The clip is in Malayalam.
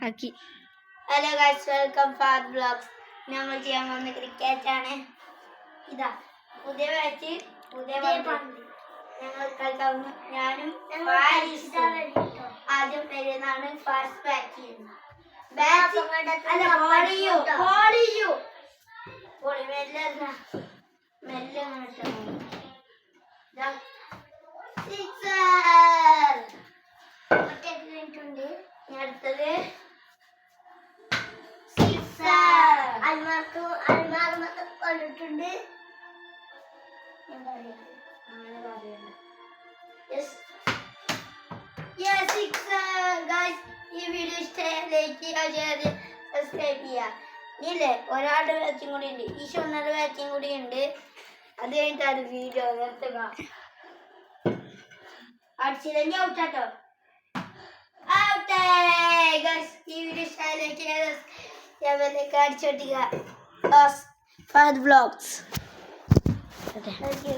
ആക്കി. Hello guys, welcome father vlogs. നമ്മൾ ചെയ്യാൻ പോകുന്ന ക്രിക്കറ്റ് ആണ്. ഇതാ പുതിയ ബാച്ച്, പുതിയ ഞങ്ങൾ കളിക്കാവുന്ന. ഞാനും ആദ്യം വരുന്നതാണ് ഫസ്റ്റ് ബാറ്റ് ചെയ്യുന്നത്. മെല്ലെ അടുത്തത് കണ്ടിട്ടുണ്ട്. ഈ വീഡിയോ ഇഷ്ടമായ ലൈക്ക് ചെയ്യുക, ഷെയർ ചെയ്യുക, സബ്സ്ക്രൈബ് ചെയ്യുക. ഇല്ലേ ഒരാളുടെ ബാച്ചും കൂടി ഉണ്ട്, ഈ ഷൊണ്ണയുടെ ബാച്ചും കൂടി ഉണ്ട്. അത് കഴിഞ്ഞിട്ടാണ് വീഡിയോ നിർത്തുക. അടിച്ചില്ലെങ്കിൽ ഔട്ടാട്ടോ. ഈ വീഡിയോ ഇഷ്ടമായ ലൈക്ക് ചെയ്യുക, അടിച്ചോട്ടിക്കുക. Father vlogs.